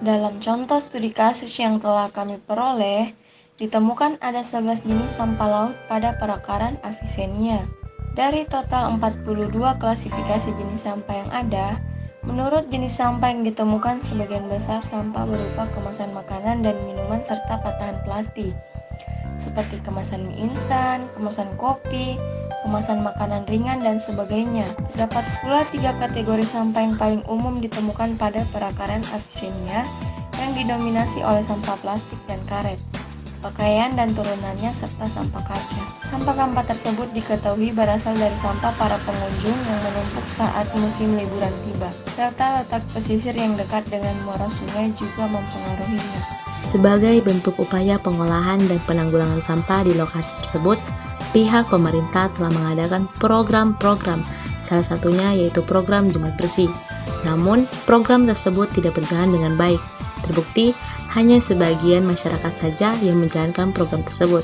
Dalam contoh studi kasus yang telah kami peroleh, ditemukan ada 11 jenis sampah laut pada perakaran Avicennia. Dari total 42 klasifikasi jenis sampah yang ada, menurut jenis sampah yang ditemukan sebagian besar sampah berupa kemasan makanan dan minuman serta patahan plastik, seperti kemasan mie instan, kemasan kopi, kemasan makanan ringan, dan sebagainya. Terdapat pula 3 kategori sampah yang paling umum ditemukan pada perakaran Avicennia yang didominasi oleh sampah plastik dan karet, pakaian dan turunannya, serta sampah kaca. Sampah-sampah tersebut diketahui berasal dari sampah para pengunjung yang menumpuk saat musim liburan tiba, serta letak pesisir yang dekat dengan muara sungai juga mempengaruhinya. Sebagai bentuk upaya pengolahan dan penanggulangan sampah di lokasi tersebut, pihak pemerintah telah mengadakan program-program, salah satunya yaitu program Jumat Bersih. Namun, program tersebut tidak berjalan dengan baik. Terbukti, hanya sebagian masyarakat saja yang menjalankan program tersebut.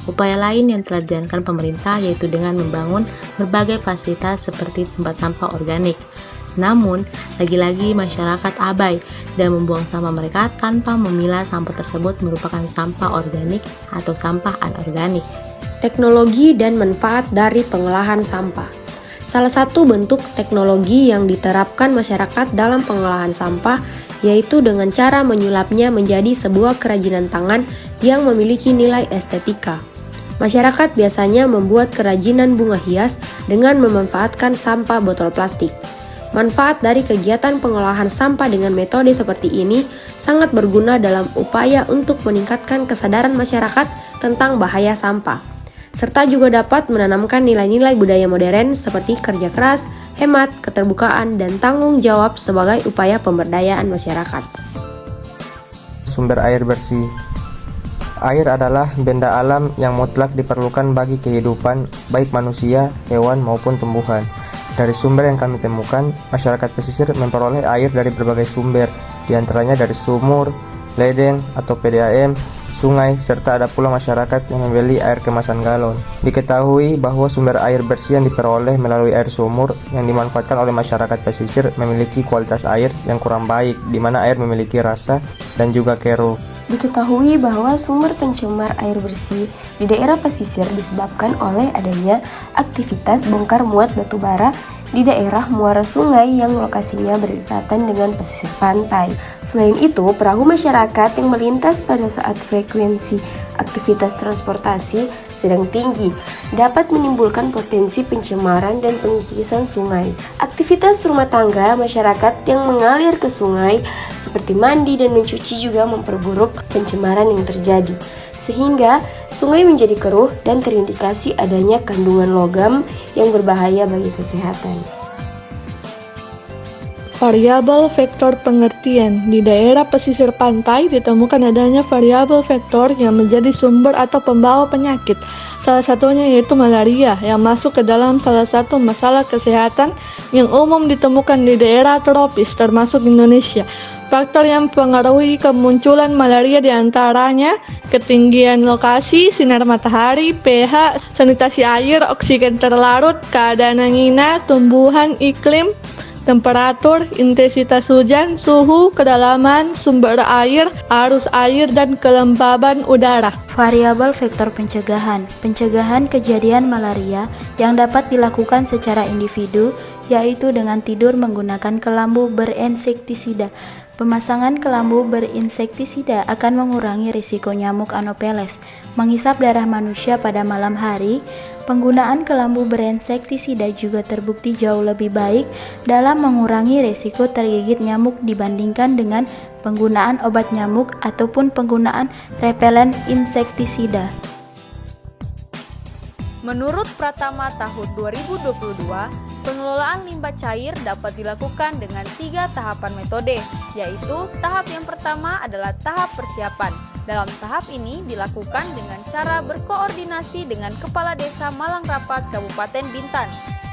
Upaya lain yang telah dijalankan pemerintah yaitu dengan membangun berbagai fasilitas seperti tempat sampah organik. Namun, lagi-lagi masyarakat abai dan membuang sampah mereka tanpa memilah sampah tersebut merupakan sampah organik atau sampah anorganik. Teknologi dan manfaat dari pengolahan sampah. Salah satu bentuk teknologi yang diterapkan masyarakat dalam pengolahan sampah yaitu dengan cara menyulapnya menjadi sebuah kerajinan tangan yang memiliki nilai estetika. Masyarakat biasanya membuat kerajinan bunga hias dengan memanfaatkan sampah botol plastik. Manfaat dari kegiatan pengolahan sampah dengan metode seperti ini sangat berguna dalam upaya untuk meningkatkan kesadaran masyarakat tentang bahaya sampah, serta juga dapat menanamkan nilai-nilai budaya modern seperti kerja keras, hemat, keterbukaan, dan tanggung jawab sebagai upaya pemberdayaan masyarakat. Sumber air bersih. Air adalah benda alam yang mutlak diperlukan bagi kehidupan, baik manusia, hewan, maupun tumbuhan. Dari sumber yang kami temukan, masyarakat pesisir memperoleh air dari berbagai sumber, diantaranya dari sumur, ledeng atau PDAM, sungai, serta ada pula masyarakat yang membeli air kemasan galon. Diketahui bahwa sumber air bersih yang diperoleh melalui air sumur yang dimanfaatkan oleh masyarakat pesisir memiliki kualitas air yang kurang baik, di mana air memiliki rasa dan juga keruh. Diketahui bahwa sumber pencemar air bersih di daerah pesisir disebabkan oleh adanya aktivitas bongkar muat batu bara di daerah muara sungai yang lokasinya berdekatan dengan pesisir pantai. Selain itu, perahu masyarakat yang melintas pada saat frekuensi aktivitas transportasi sedang tinggi dapat menimbulkan potensi pencemaran dan pengikisan sungai. Aktivitas rumah tangga masyarakat yang mengalir ke sungai seperti mandi dan mencuci juga memperburuk pencemaran yang terjadi, sehingga sungai menjadi keruh dan terindikasi adanya kandungan logam yang berbahaya bagi kesehatan. Variabel vektor pengertian. Di daerah pesisir pantai ditemukan adanya variabel vektor yang menjadi sumber atau pembawa penyakit. Salah satunya yaitu malaria yang masuk ke dalam salah satu masalah kesehatan yang umum ditemukan di daerah tropis termasuk Indonesia. Faktor yang mempengaruhi kemunculan malaria diantaranya ketinggian lokasi, sinar matahari, pH, sanitasi air, oksigen terlarut, keadaan angina, tumbuhan, iklim, temperatur, intensitas hujan, suhu, kedalaman, sumber air, arus air, dan kelembaban udara. Variabel vektor pencegahan. Pencegahan kejadian malaria yang dapat dilakukan secara individu, yaitu dengan tidur menggunakan kelambu berinsektisida. Pemasangan kelambu berinsektisida akan mengurangi risiko nyamuk Anopheles menghisap darah manusia pada malam hari. Penggunaan kelambu berinsektisida juga terbukti jauh lebih baik dalam mengurangi risiko tergigit nyamuk dibandingkan dengan penggunaan obat nyamuk ataupun penggunaan repelen insektisida. Menurut Pratama tahun 2022, pengelolaan limbah cair dapat dilakukan dengan 3 tahapan metode, yaitu tahap yang pertama adalah tahap persiapan. Dalam tahap ini dilakukan dengan cara berkoordinasi dengan Kepala Desa Malangrapat Kabupaten Bintan.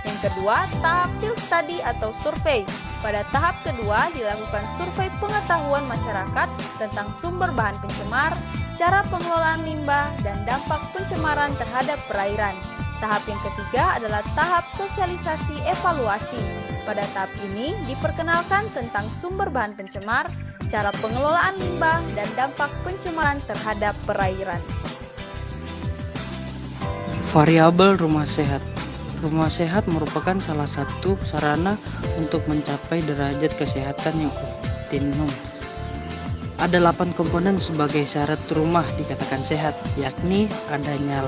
Yang kedua, tahap field study atau survei. Pada tahap kedua dilakukan survei pengetahuan masyarakat tentang sumber bahan pencemar, cara pengelolaan limbah, dan dampak pencemaran terhadap perairan. Tahap yang ketiga adalah tahap sosialisasi evaluasi. Pada tahap ini diperkenalkan tentang sumber bahan pencemar, cara pengelolaan limbah, dan dampak pencemaran terhadap perairan. Variabel rumah sehat. Rumah sehat merupakan salah satu sarana untuk mencapai derajat kesehatan yang optimum. Ada 8 komponen sebagai syarat rumah dikatakan sehat, yakni adanya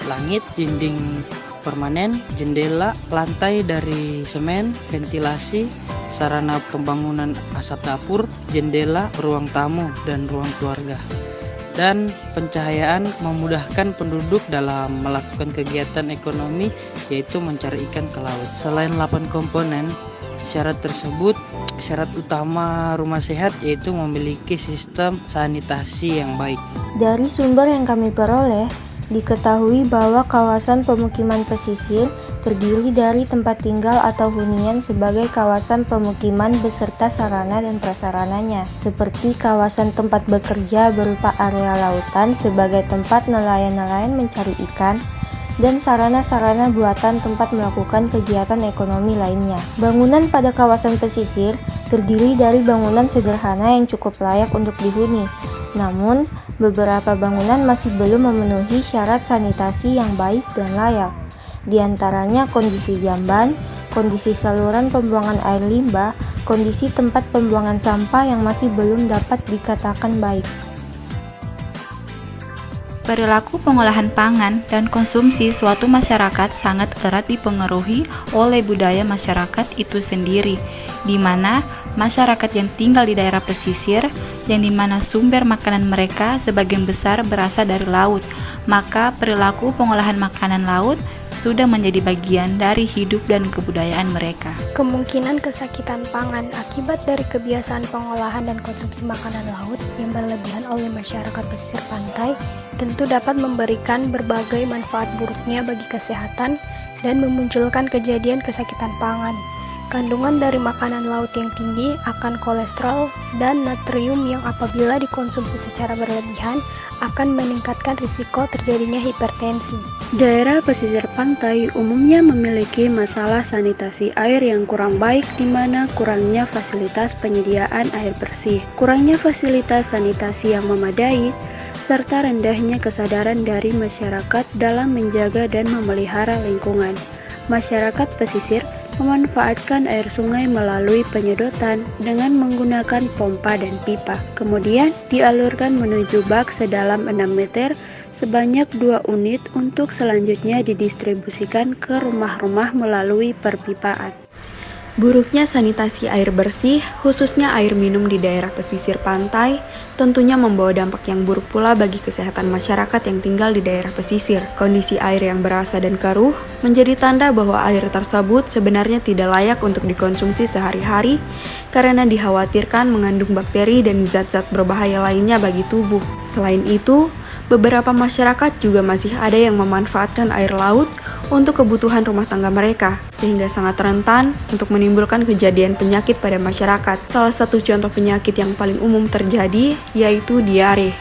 langit, dinding permanen, jendela, lantai dari semen, ventilasi, sarana pembangunan asap dapur, jendela, ruang tamu, dan ruang keluarga. Dan pencahayaan memudahkan penduduk dalam melakukan kegiatan ekonomi, yaitu mencari ikan ke laut. Selain 8 komponen syarat tersebut, syarat utama rumah sehat yaitu memiliki sistem sanitasi yang baik. Dari sumber yang kami peroleh, diketahui bahwa kawasan pemukiman pesisir terdiri dari tempat tinggal atau hunian sebagai kawasan pemukiman beserta sarana dan prasarananya, seperti kawasan tempat bekerja berupa area lautan sebagai tempat nelayan-nelayan mencari ikan, dan sarana-sarana buatan tempat melakukan kegiatan ekonomi lainnya. Bangunan pada kawasan pesisir terdiri dari bangunan sederhana yang cukup layak untuk dihuni. Namun, beberapa bangunan masih belum memenuhi syarat sanitasi yang baik dan layak. Di antaranya kondisi jamban, kondisi saluran pembuangan air limbah, kondisi tempat pembuangan sampah yang masih belum dapat dikatakan baik. Perilaku pengolahan pangan dan konsumsi suatu masyarakat sangat erat dipengaruhi oleh budaya masyarakat itu sendiri, di mana masyarakat yang tinggal di daerah pesisir, yang dimana sumber makanan mereka sebagian besar berasal dari laut, maka perilaku pengolahan makanan laut sudah menjadi bagian dari hidup dan kebudayaan mereka. Kemungkinan kesakitan pangan akibat dari kebiasaan pengolahan dan konsumsi makanan laut yang berlebihan oleh masyarakat pesisir pantai tentu dapat memberikan berbagai manfaat buruknya bagi kesehatan dan memunculkan kejadian kesakitan pangan. Kandungan dari makanan laut yang tinggi akan kolesterol dan natrium yang apabila dikonsumsi secara berlebihan akan meningkatkan risiko terjadinya hipertensi. Daerah pesisir pantai umumnya memiliki masalah sanitasi air yang kurang baik, di mana kurangnya fasilitas penyediaan air bersih, kurangnya fasilitas sanitasi yang memadai, serta rendahnya kesadaran dari masyarakat dalam menjaga dan memelihara lingkungan. Masyarakat pesisir memanfaatkan air sungai melalui penyedotan dengan menggunakan pompa dan pipa. Kemudian dialurkan menuju bak sedalam 6 meter sebanyak 2 unit untuk selanjutnya didistribusikan ke rumah-rumah melalui perpipaan. Buruknya sanitasi air bersih, khususnya air minum di daerah pesisir pantai, tentunya membawa dampak yang buruk pula bagi kesehatan masyarakat yang tinggal di daerah pesisir. Kondisi air yang berasa dan keruh menjadi tanda bahwa air tersebut sebenarnya tidak layak untuk dikonsumsi sehari-hari karena dikhawatirkan mengandung bakteri dan zat-zat berbahaya lainnya bagi tubuh. Selain itu, beberapa masyarakat juga masih ada yang memanfaatkan air laut untuk kebutuhan rumah tangga mereka, sehingga sangat rentan untuk menimbulkan kejadian penyakit pada masyarakat. Salah satu contoh penyakit yang paling umum terjadi yaitu diare.